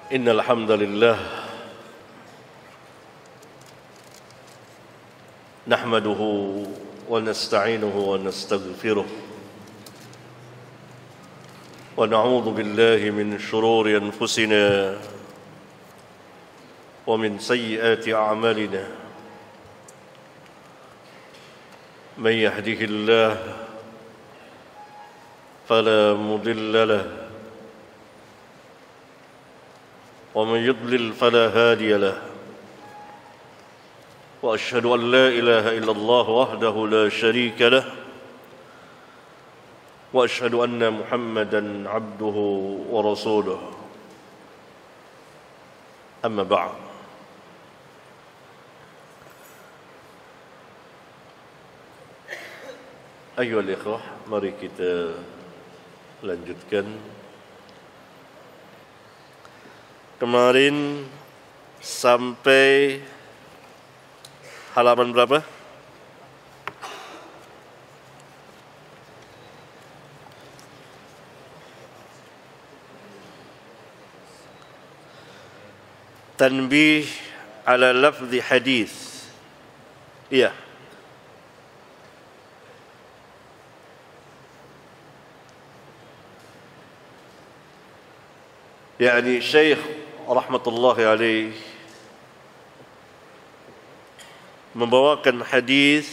إن الحمد لله نحمده ونستعينه ونستغفره ونعوذ بالله من شرور أنفسنا ومن سيئات أعمالنا من يهده الله فلا مضل له ومن يضلل فلا هادي له وأشهد أن لا إله إلا الله وحده لا شريك له وأشهد أن محمدًا عبده ورسوله أما بعد أيها الإخوة, mari kita lanjutkan. Kemarin sampai halaman berapa? Tanbih ala lafzi hadis. Iya. Yani Syekh rahmatullahi alaih membawakan hadis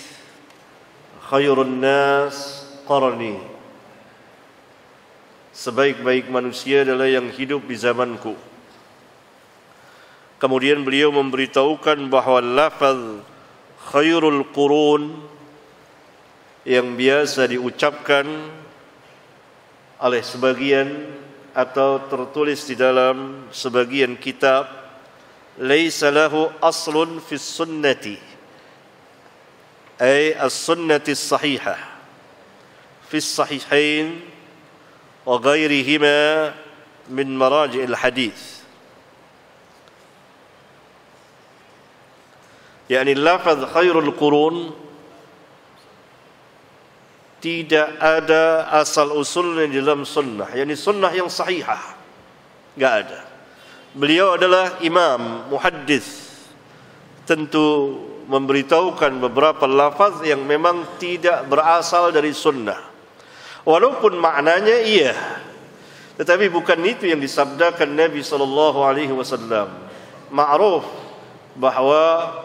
khairun nas qarni, sebaik-baik manusia adalah yang hidup di zamanku. Kemudian beliau memberitahukan bahawa lafaz khairul qurun yang biasa diucapkan oleh sebagian atau tertulis di dalam sebagian kitab, laisa lahu aslun fis sunnati, ay as-sunnati as-sahihah fis sahihain wa ghairihima min maraji' al-hadith. Yani lafaz khairul qurun tidak ada asal usulnya di dalam sunnah, yakni sunnah yang sahihah, enggak ada. Beliau adalah imam muhaddis, tentu memberitahukan beberapa lafaz yang memang tidak berasal dari sunnah, walaupun maknanya iya, tetapi bukan itu yang disabdakan Nabi SAW. Ma'ruf bahawa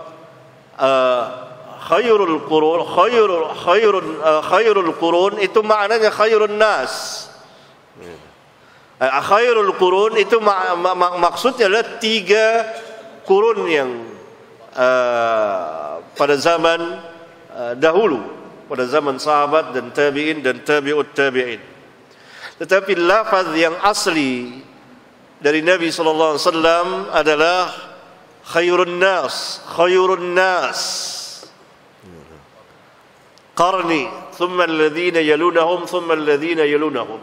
khairul qurun itu maknanya khairun nas. Khairul qurun itu maksudnya adalah 3 kurun yang pada zaman dahulu, pada zaman sahabat dan tabi'in dan tabi'ut tabi'in. Tetapi lafaz yang asli dari Nabi sallallahu alaihi wasallam adalah khairun nas qarni thumma alladhina yalunahum thumma alladhina yalunahum.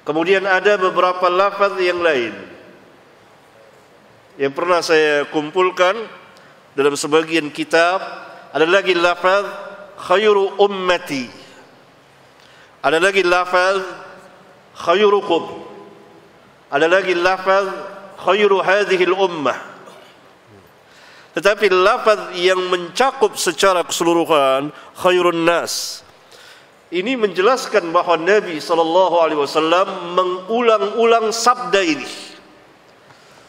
Kemudian ada beberapa lafaz yang lain yang pernah saya kumpulkan dalam sebagian kitab. Ada lagi lafaz khairu ummati, ada lagi lafaz khairukum, ada lagi lafaz khairu hadhihi al-ummah. Tetapi lafaz yang mencakup secara keseluruhan khairun nas ini menjelaskan bahawa Nabi SAW mengulang-ulang sabda ini.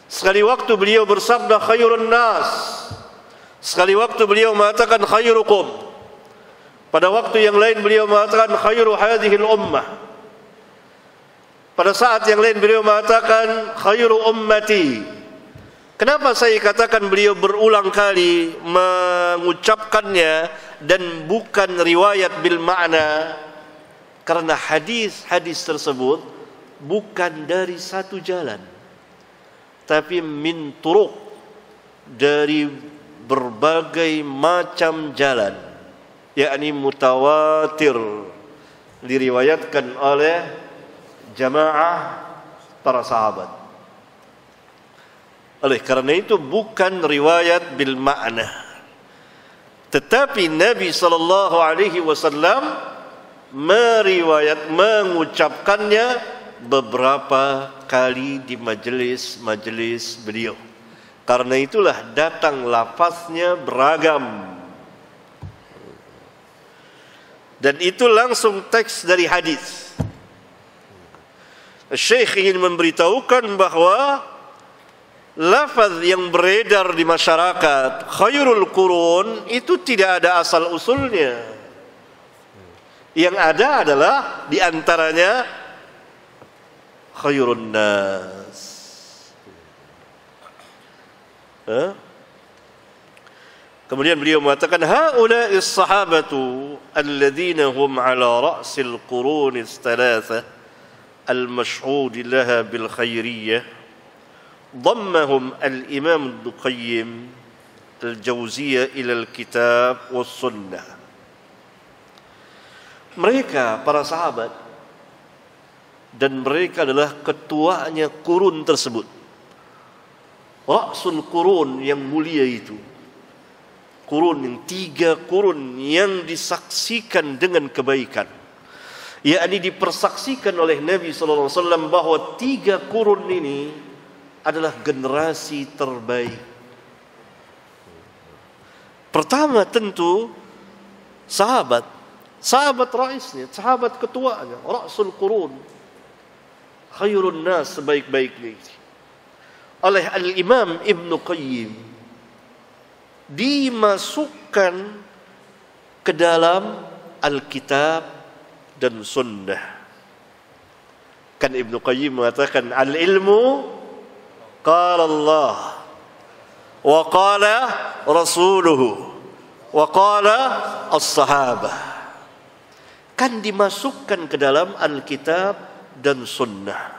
Sekali waktu beliau bersabda khairun nas, sekali waktu beliau mengatakan khairukum, pada waktu yang lain beliau mengatakan khairu hadhihi al-ummah, pada saat yang lain beliau mengatakan khairu ummati. Kenapa saya katakan beliau berulang kali mengucapkannya dan bukan riwayat bil makna? Karena hadis-hadis tersebut bukan dari satu jalan, tapi min turuq, dari berbagai macam jalan, yakni mutawatir, diriwayatkan oleh jamaah para sahabat. Oleh karena itu bukan riwayat bil makna. Tetapi Nabi SAW mengucapkannya beberapa kali di majelis-majelis beliau. Karena itulah datang lafaznya beragam. Dan itu langsung teks dari hadis. Syekh ingin memberitahukan bahwa lafaz yang beredar di masyarakat khairul qurun itu tidak ada asal usulnya. Yang ada adalah di antaranya khairun nas. Kemudian beliau mengatakan haula'is sahabatu alladzina hum ala ra'sil qurunis thalatha al-mashhud laha bil khairiyyah dhammahum al-imam al-Qayyim al-Jauziyah ila al-kitab was sunnah. Mereka para sahabat dan mereka adalah ketuanya kurun tersebut. Ra'sul qurun yang mulia itu. Kurun yang 3 kurun yang disaksikan dengan kebaikan, yakni dipersaksikan oleh Nabi sallallahu alaihi wasallam bahwa 3 kurun ini adalah generasi terbaik. Pertama tentu sahabat raisnya, sahabat ketuanya, ra'sul qurun, khairun nas, sebaik-baiknya. Oleh Al-Imam Ibn Qayyim dimasukkan ke dalam Alkitab dan Sunnah. Kan Ibn Qayyim mengatakan al-ilmu qala Allah wa qala rasuluhu wa qala as-sahabah. Kan dimasukkan ke dalam Alkitab dan Sunnah.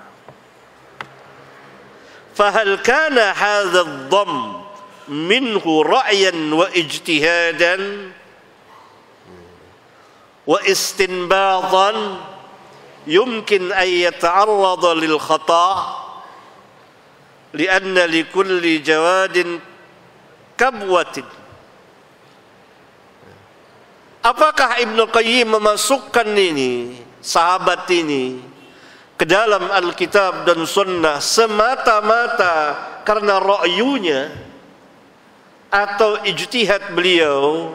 Fahal kana hadha ad-dhamm minhu ra'yan wa ijtihadan wa istinbatan yumkin an yata'arrada lil khata' lianna likulli jawadin kabwatin. Apakah Ibn Qayyim memasukkan ini, sahabat ini, ke dalam Alkitab dan Sunnah semata-mata karena ra'yunya atau ijtihad beliau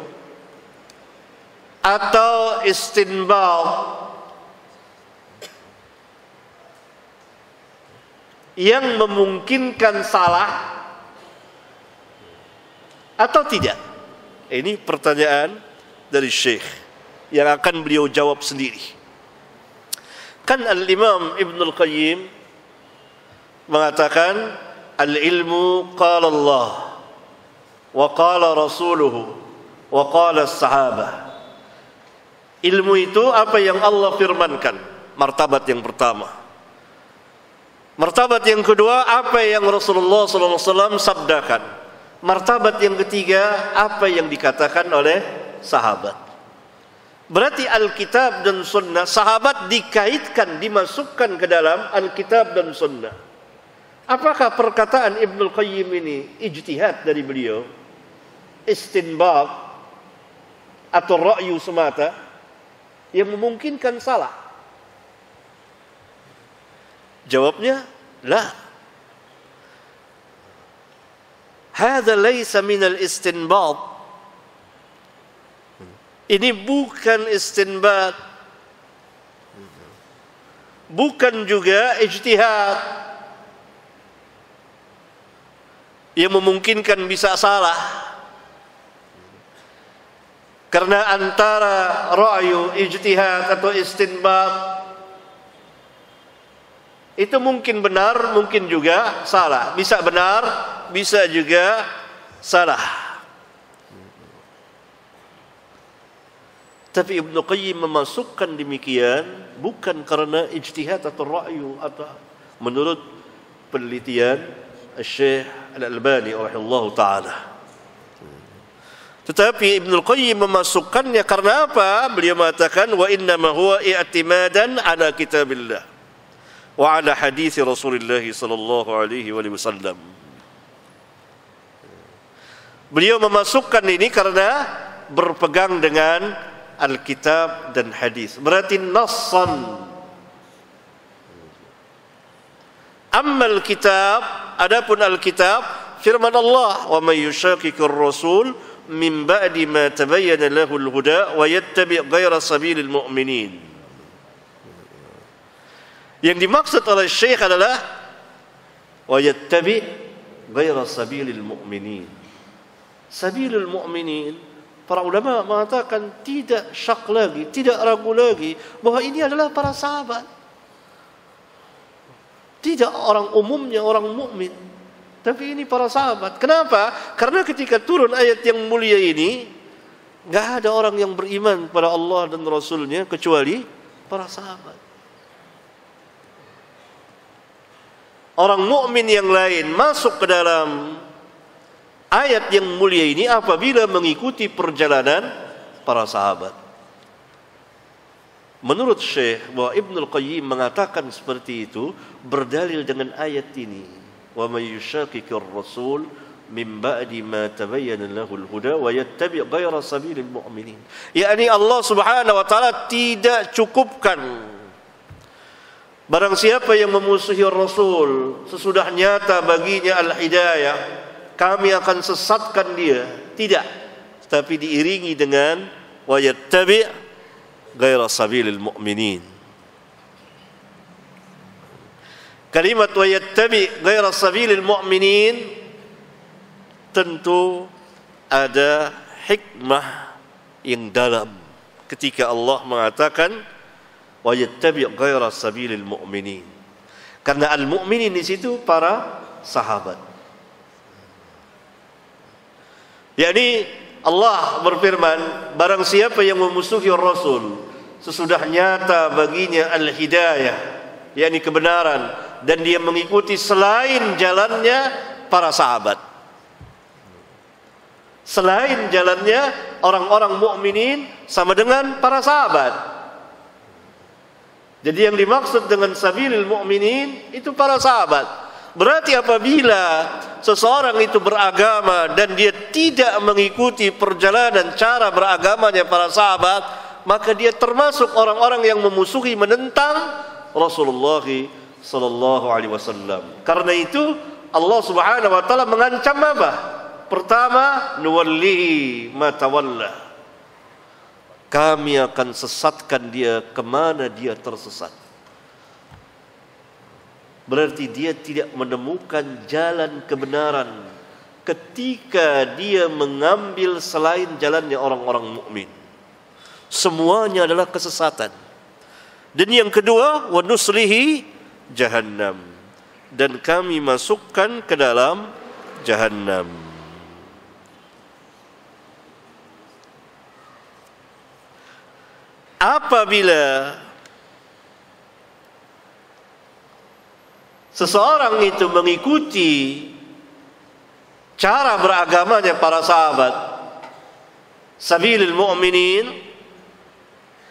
atau istinbat yang memungkinkan salah atau tidak? Ini pertanyaan dari Syekh yang akan beliau jawab sendiri. Kan Al-Imam Ibn Al-Qayyim mengatakan al-ilmu qala Allah wa qala rasuluhu wa qala as-sahabah. Ilmu itu apa yang Allah firmankan, martabat yang pertama. Martabat yang kedua, apa yang Rasulullah SAW sabdakan. Martabat yang ketiga, apa yang dikatakan oleh sahabat. Berarti Alkitab dan Sunnah, sahabat dikaitkan, dimasukkan ke dalam Alkitab dan Sunnah. Apakah perkataan Ibnul Qayyim ini ijtihad dari beliau, istinbat atau ra'yu semata yang memungkinkan salah? Jawabnya, la. Hadza laysa min al-istinbat. Ini bukan istinbat, bukan juga ijtihad yang memungkinkan bisa salah. Karena antara ra'yu, ijtihad atau istinbat itu mungkin benar, mungkin juga salah. Bisa benar, bisa juga salah. Tapi Ibn Qayyim memasukkan demikian bukan karena ijtihad atau ra'yu, atau menurut penelitian Syekh Al-Albani rahimahullahu ta'ala. Tetapi Ibn Qayyim memasukkannya karena apa? Beliau mengatakan wa innama huwa i'timadan ala kitabillah wa ala hadis Rasulullah sallallahu alaihi wasallam. Beliau memasukkan ini karena berpegang dengan Alkitab dan hadis. Berarti nassan Ammal kitab, adapun Alkitab, firman Allah, wa may yushaqiqir rasul min ba'di ma tabayyana lahul huda wa yattabi' ghayra sabilil mu'minin. Yang dimaksud oleh Syekh adalah wa yattabi' ghayra sabilil mu'minin. Sabilul mu'minin, para ulama mengatakan tidak syak lagi, tidak ragu lagi bahwa ini adalah para sahabat. Tidak orang umumnya, orang mukmin, tapi ini para sahabat. Kenapa? Karena ketika turun ayat yang mulia ini, enggak ada orang yang beriman kepada Allah dan Rasulnya kecuali para sahabat. Orang mukmin yang lain masuk ke dalam ayat yang mulia ini apabila mengikuti perjalanan para sahabat. Menurut Syekh bahwa Ibnul Qayyim mengatakan seperti itu berdalil dengan ayat ini, wa may yushaqiqir rasul min ba'di ma tabayyana lahul huda wa yattabi' ghayra sabilil mu'minin. yakni Allah Subhanahu wa taala tidak cukupkan barang siapa yang memusuhi Rasul sesudah nyata baginya al-hidayah, kami akan sesatkan dia. Tidak, tapi diiringi dengan wa yattabi' ghayra sabilil mu'minin. Kalimat wa yattabi' ghayra sabilil mu'minin tentu ada hikmah yang dalam ketika Allah mengatakan wa yattabi' ghayra sabilil mu'minin. Karena al-mu'minin di situ para sahabat. yakni Allah berfirman, barang siapa yang memusuhi Rasul sesudah nyata baginya al-hidayah, yakni kebenaran, dan dia mengikuti selain jalannya para sahabat, selain jalannya orang-orang mukminin sama dengan para sahabat. Jadi yang dimaksud dengan sabilil mu'minin itu para sahabat. Berarti apabila seseorang itu beragama dan dia tidak mengikuti perjalanan cara beragamanya para sahabat, maka dia termasuk orang-orang yang memusuhi, menentang Rasulullah sallallahu alaihi wasallam. Karena itu Allah Subhanahu wa taala mengancam apa? Pertama, nuwallihi ma tawalla. Kami akan sesatkan dia kemana dia tersesat. Berarti dia tidak menemukan jalan kebenaran ketika dia mengambil selain jalannya orang-orang mukmin. Semuanya adalah kesesatan. Dan yang kedua, wa nuslihi jahannam, dan kami masukkan ke dalam jahannam. Apabila seseorang itu mengikuti cara beragamanya para sahabat, sabilil mu'minin,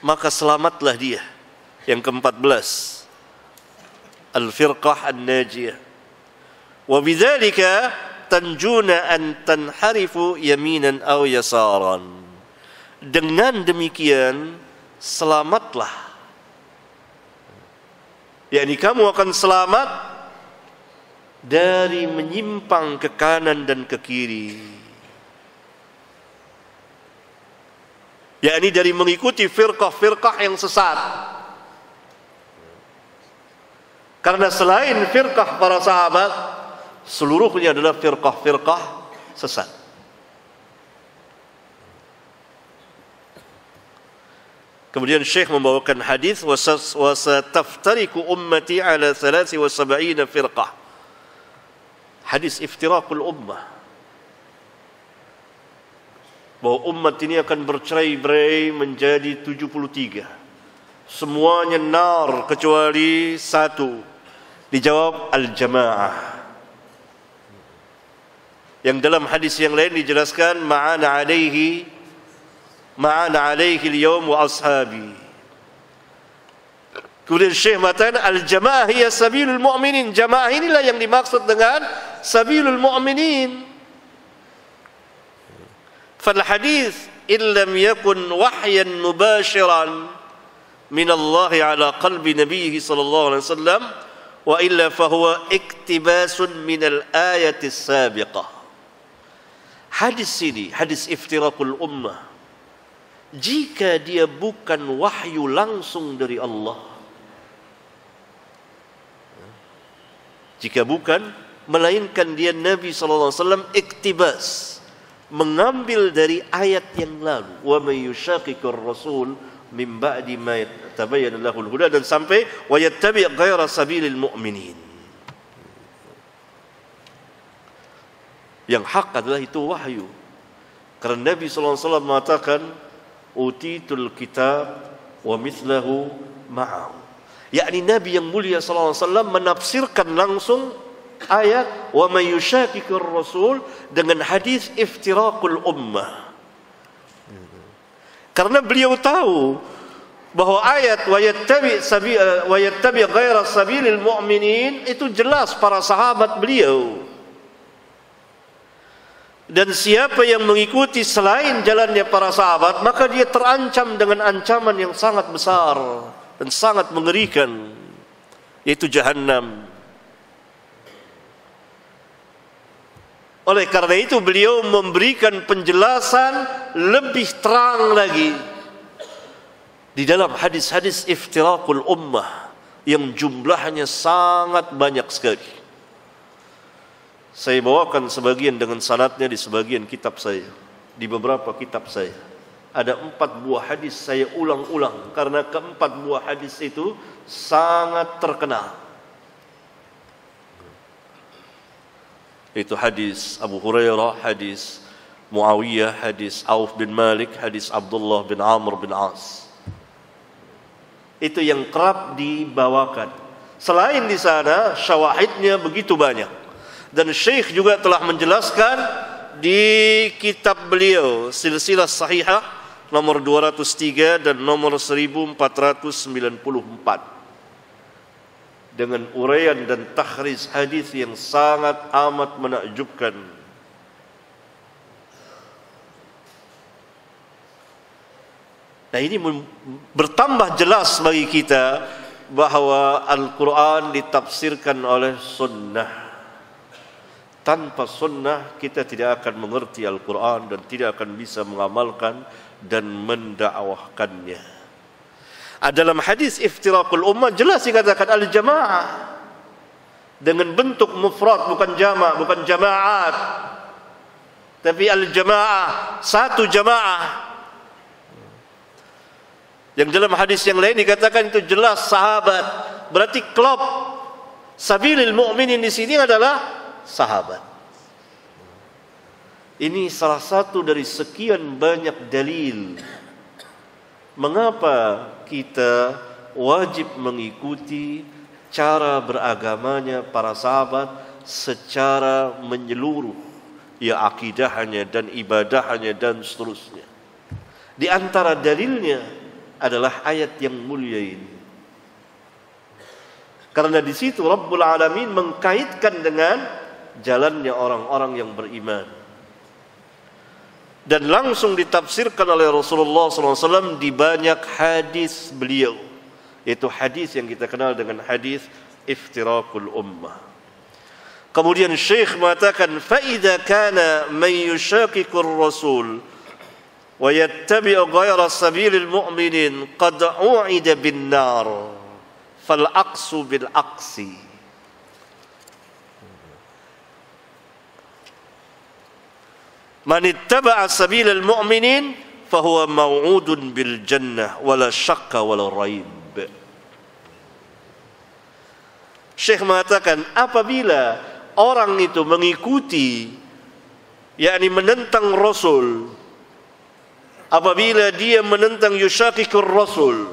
maka selamatlah dia. Yang ke-14, al-firqah an-najiyah. Wa bidzalika tanjuna an tanharifu yaminan aw yasaran. Dengan demikian selamatlah, yakni kamu akan selamat dari menyimpang ke kanan dan ke kiri, yakni dari mengikuti firqah-firqah yang sesat. Karena selain firqah para sahabat, seluruhnya adalah firqah-firqah sesat. Kemudian Syekh membawakan hadis, wa sataftariku ummati ala 73 firqah. Hadis iftiraqul ummah, bahwa umat ini akan bercerai-berai menjadi 73. Semuanya nar kecuali satu. Dijawab al-jamaah. Yang dalam hadis yang lain dijelaskan ma'ana alaihi al-yawm wa ashabi. Kemudian Syekh mengatakan al-jamaah hiya sabilul mu'minin. Jamaah inilah yang dimaksud dengan sabilul mu'minin. Fal hadis in lam yakun wahyan mubashiran min Allah ala qalbi nabiyhi sallallahu alaihi wasallam wa illa fahuwa iktibasun minal ayatis sabiqah. Hadis ini, hadis iftirakul ummah, jika dia bukan wahyu langsung dari Allah, jika bukan, melainkan dia Nabi SAW iktibas, mengambil dari ayat yang lalu, wa may yushaqiqir rasul min ba'di ma tabayyana lahul huda, dan sampai wa yattabi' ghaira sabilil mu'minin. Yang hak adalah itu wahyu. Karena Nabi SAW mengatakan utitul kitab wa mithlahu ma'ahu. Yakni Nabi yang mulia SAW menafsirkan langsung ayat wa may yushaqiqir rasul dengan hadis iftirakul ummah. Karena beliau tahu bahwa ayat wa yattabi ghaira sabilil mu'minin itu jelas para sahabat beliau. Dan siapa yang mengikuti selain jalannya para sahabat, maka dia terancam dengan ancaman yang sangat besar dan sangat mengerikan, yaitu Jahannam. Oleh karena itu beliau memberikan penjelasan lebih terang lagi di dalam hadis-hadis iftirakul ummah yang jumlahnya sangat banyak sekali. Saya bawakan sebagian dengan sanadnya di sebagian kitab saya, di beberapa kitab saya. Ada 4 buah hadis saya ulang-ulang karena keempat buah hadis itu sangat terkenal. Itu hadis Abu Hurairah, hadis Muawiyah, hadis Auf bin Malik, hadis Abdullah bin Amr bin As. Itu yang kerap dibawakan. Selain di sana, syawahidnya begitu banyak. Dan Syekh juga telah menjelaskan di kitab beliau Silsilah Sahihah nomor 203 dan nomor 1494 dengan uraian dan takhrij hadis yang sangat amat menakjubkan. Nah, ini bertambah jelas bagi kita bahwa Al-Quran ditafsirkan oleh sunnah. Tanpa sunnah kita tidak akan mengerti Al-Quran dan tidak akan bisa mengamalkan dan mendakwahkannya. Dalam hadis iftirakul ummah jelas dikatakan al-jamaah dengan bentuk mufrad, bukan jama', bukan jama'at, tapi al-jamaah, satu jamaah. Yang dalam hadis yang lain dikatakan itu jelas sahabat. Berarti klub sabilil mu'minin di sini adalah sahabat. Ini salah satu dari sekian banyak dalil mengapa kita wajib mengikuti cara beragamanya para sahabat secara menyeluruh, ya akidahnya dan ibadahnya dan seterusnya. Di antara dalilnya adalah ayat yang mulia ini. Karena di situ Rabbul Alamin mengkaitkan dengan jalannya orang-orang yang beriman. Dan langsung ditafsirkan oleh Rasulullah SAW di banyak hadis beliau. Yaitu hadis yang kita kenal dengan hadis iftirakul ummah. Kemudian Syekh mengatakan, فَإِذَا كَانَ مَنْ يُشَاقِقُ الرَّسُولِ وَيَتَّبِعُ غَيْرَ سَبِيلِ الْمُؤْمِنِينَ قَدْ أُوعِدَ بِالنَّارِ فَالْأَقْسُ بِالْأَقْسِ. Man ittaba'a sabilal mu'minin fahuwa maw'udun bil jannah wala syakka wala raib. Syekh mengatakan apabila orang itu mengikuti, yakni menentang Rasul, apabila dia menentang yushaqiqur Rasul,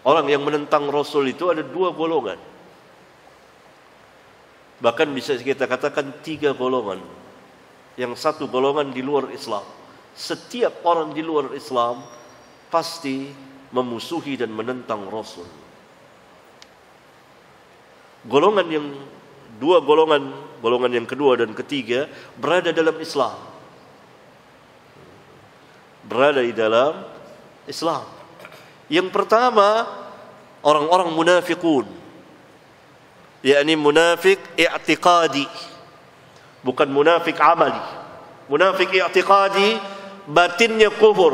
orang yang menentang Rasul itu ada 2 golongan. Bahkan bisa kita katakan 3 golongan. Yang satu golongan di luar Islam. Setiap orang di luar Islam pasti memusuhi dan menentang Rasul. Golongan yang 2 golongan, golongan yang kedua dan ketiga berada dalam Islam. Berada di dalam Islam. Yang pertama orang-orang munafikun. yakni munafik i'tiqadi, bukan munafik amali. Munafik i'tiqadi, batinnya kufur,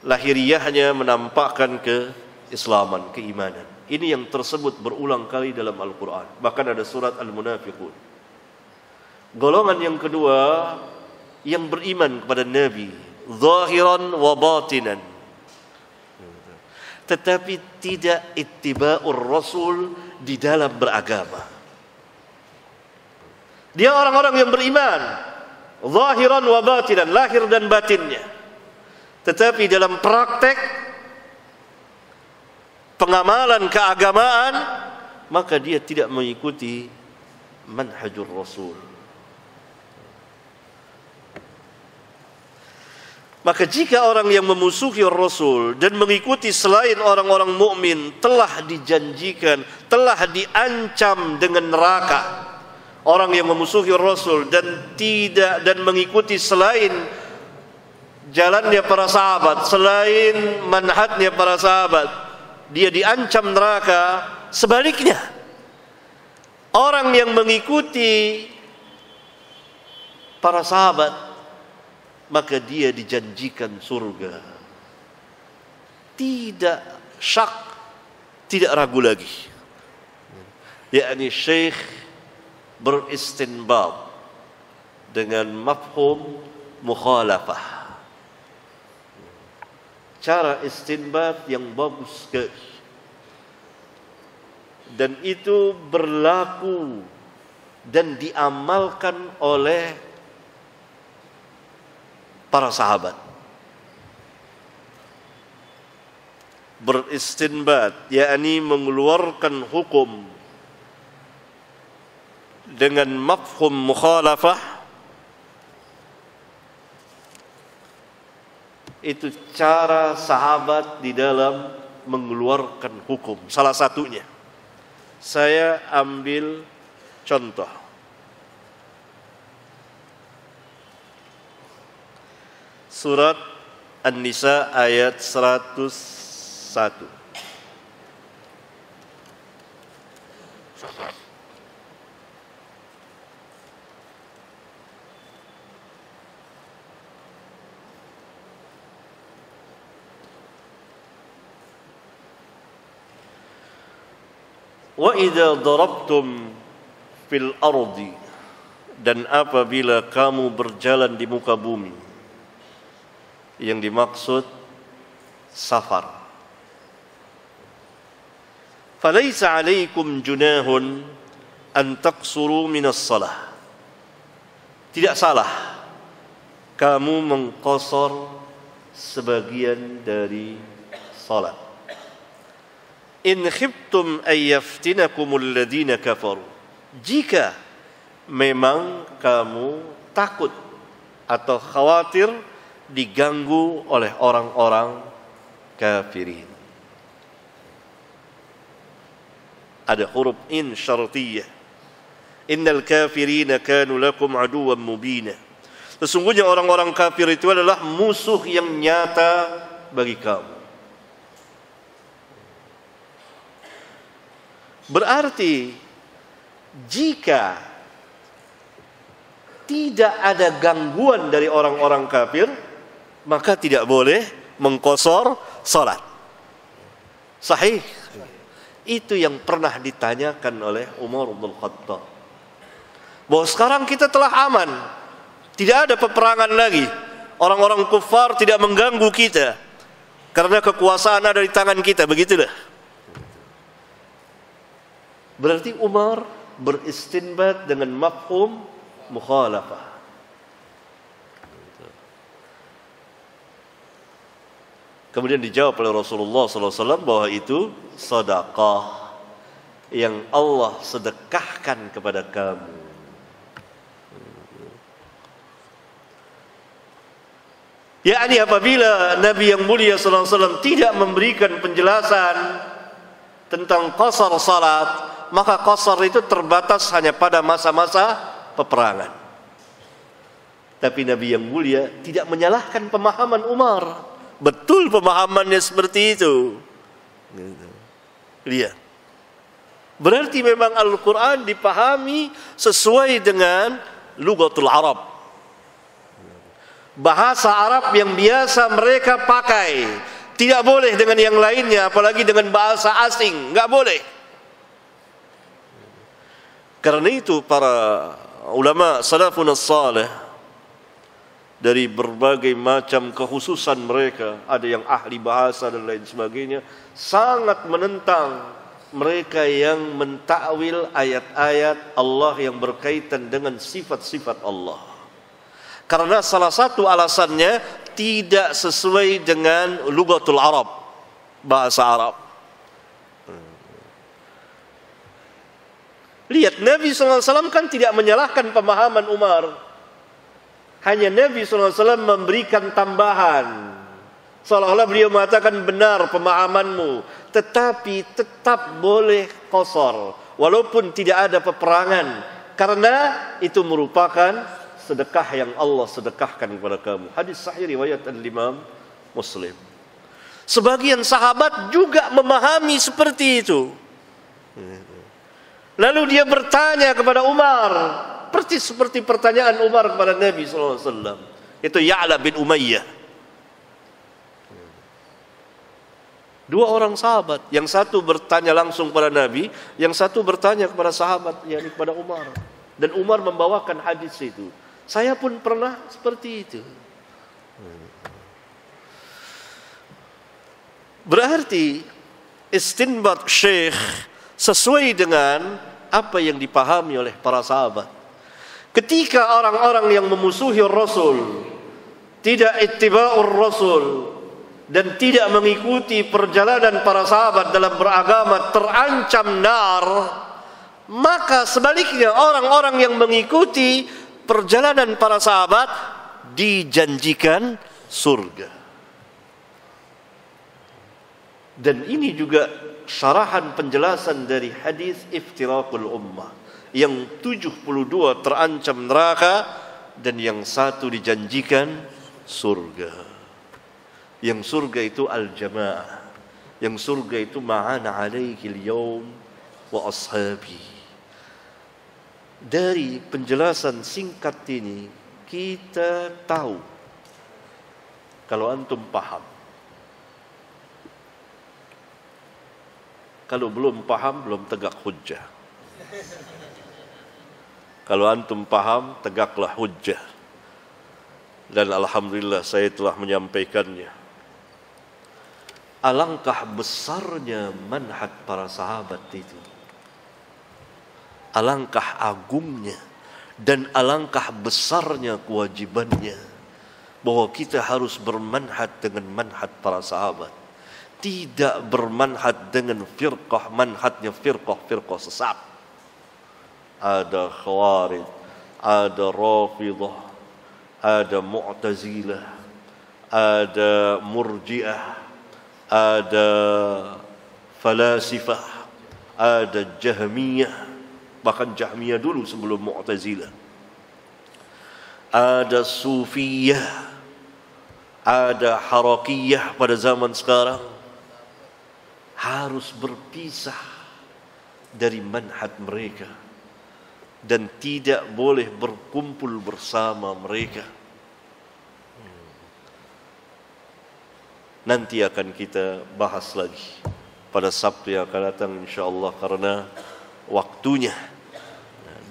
lahiriahnya menampakkan keislaman, keimanan. Ini yang tersebut berulang kali dalam Al-Quran. Bahkan ada surat Al-Munafiqun. Golongan yang kedua, yang beriman kepada Nabi, zahiran wa batinan, tetapi tidak ittiba'ur Rasul di dalam beragama. Dia orang-orang yang beriman zahiran wa batinan, lahir dan batinnya, tetapi dalam praktek pengamalan keagamaan maka dia tidak mengikuti manhajur Rasul. Maka jika orang yang memusuhi Rasul dan mengikuti selain orang-orang mukmin telah dijanjikan, telah diancam dengan neraka. Orang yang memusuhi Rasul dan mengikuti selain jalannya para sahabat, selain manhajnya para sahabat, dia diancam neraka. Sebaliknya, orang yang mengikuti para sahabat maka dia dijanjikan surga. Tidak syak, tidak ragu lagi. Yakni Syekh beristinbat dengan mafhum mukhalafah. Cara istinbat yang bagus sekali. Dan itu berlaku dan diamalkan oleh para sahabat. Beristinbat, yakni mengeluarkan hukum dengan mafhum mukhalafah, itu cara sahabat di dalam mengeluarkan hukum. Salah satunya, saya ambil contoh. Surat An-Nisa ayat 101. Wa idza darabtum fil ardi, dan apabila kamu berjalan di muka bumi. Yang dimaksud safar. Falaisa alaikum junahun an taqsuru minas salah. Tidak salah kamu mengqasar sebagian dari salat. In khiftum ay yaftinakumul ladina kafaru. Jika memang kamu takut atau khawatir diganggu oleh orang-orang kafirin. Ada huruf in syartiyah. Innal kafirina kanu lakum aduwwan mubina. Sesungguhnya orang-orang kafir itu adalah musuh yang nyata bagi kamu. Berarti jika tidak ada gangguan dari orang-orang kafir, maka tidak boleh mengqasar salat. Sahih. Itu yang pernah ditanyakan oleh Umar bin Khattab. Bahwa sekarang kita telah aman, tidak ada peperangan lagi, orang-orang kufar tidak mengganggu kita karena kekuasaan ada di tangan kita. Begitulah. Berarti Umar beristinbat dengan mafhum mukhalafah. Kemudian dijawab oleh Rasulullah SAW bahwa itu sedekah yang Allah sedekahkan kepada kamu. Yakni apabila Nabi yang mulia SAW tidak memberikan penjelasan tentang qasar salat, maka qasar itu terbatas hanya pada masa-masa peperangan. Tapi Nabi yang mulia tidak menyalahkan pemahaman Umar. Betul pemahamannya seperti itu. Lihat. Berarti memang Al-Quran dipahami sesuai dengan lugatul Arab, bahasa Arab yang biasa mereka pakai. Tidak boleh dengan yang lainnya, apalagi dengan bahasa asing, nggak boleh. Karena itu para ulama salafun salih dari berbagai macam kekhususan mereka, ada yang ahli bahasa dan lain sebagainya, sangat menentang mereka yang mentakwil ayat-ayat Allah yang berkaitan dengan sifat-sifat Allah. Karena salah satu alasannya tidak sesuai dengan lugatul Arab, bahasa Arab. Lihat, Nabi SAW kan tidak menyalahkan pemahaman Umar. Hanya Nabi SAW memberikan tambahan. Seolah-olah beliau mengatakan benar pemahamanmu, tetapi tetap boleh qasar walaupun tidak ada peperangan, karena itu merupakan sedekah yang Allah sedekahkan kepada kamu. Hadis sahih riwayat Al-Imam Muslim. Sebagian sahabat juga memahami seperti itu. Lalu dia bertanya kepada Umar, seperti pertanyaan Umar kepada Nabi SAW. Itu Ya'la bin Umayyah. Dua orang sahabat, yang satu bertanya langsung kepada Nabi, yang satu bertanya kepada sahabat, yakni kepada Umar. Dan Umar membawakan hadis itu. Saya pun pernah seperti itu. Berarti istinbat Syekh sesuai dengan apa yang dipahami oleh para sahabat. Ketika orang-orang yang memusuhi Rasul tidak ittiba'ur Rasul dan tidak mengikuti perjalanan para sahabat dalam beragama, terancam nar, maka sebaliknya orang-orang yang mengikuti perjalanan para sahabat dijanjikan surga. Dan ini juga syarahan penjelasan dari hadis iftiraqul ummah, yang 72 terancam neraka dan yang satu dijanjikan surga. Yang surga itu al-jamaah, yang surga itu ma'ana alaihi al-yawm wa ashabi. Dari penjelasan singkat ini kita tahu, kalau antum paham. Kalau belum paham, belum tegak hujjah. Kalau antum paham, tegaklah hujjah. Dan alhamdulillah saya telah menyampaikannya. Alangkah besarnya manhaj para sahabat itu. Alangkah agungnya dan alangkah besarnya kewajibannya bahwa kita harus bermanhaj dengan manhaj para sahabat. Tidak bermanhaj dengan firqah, manhajnya firqah sesat. Ada Khawarij, ada Rafidah, ada Mu'tazilah, ada Murji'ah, ada Falasifah, ada Jahmiyah, bahkan Jahmiyah dulu sebelum Mu'tazilah, ada Sufiyah, ada Harakiyah pada zaman sekarang. Harus berpisah dari manhaj mereka dan tidak boleh berkumpul bersama mereka. Nanti akan kita bahas lagi pada Sabtu yang akan datang insyaallah, karena waktunya.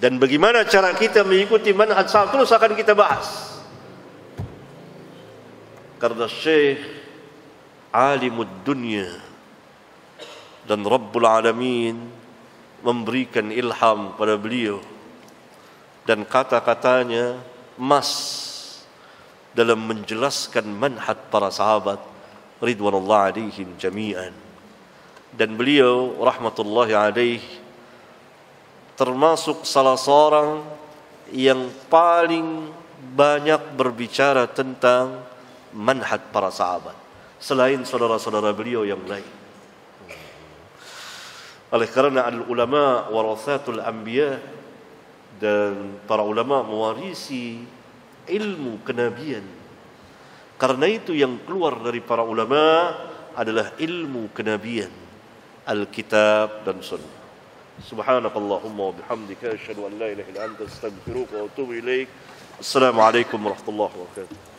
Dan bagaimana cara kita mengikuti manhaj salaf terus akan kita bahas. Karena Syekh alimud dunya dan Rabbul Alamin memberikan ilham pada beliau, dan kata-katanya emas dalam menjelaskan manhaj para sahabat ridwanullah alaihim jami'an. Dan beliau rahmatullahi alaih termasuk salah seorang yang paling banyak berbicara tentang manhaj para sahabat selain saudara-saudara beliau yang lain. Oleh kerana al-ulama warathatul anbiya, dan para ulama mewarisi ilmu kenabian. Karena itu yang keluar dari para ulama adalah ilmu kenabian, Alkitab dan Sunnah. Subhanakallahumma wa bihamdika asyhadu an la ilaha illa anta astaghfiruka wa atubu ilaik. Assalamualaikum warahmatullahi wabarakatuh.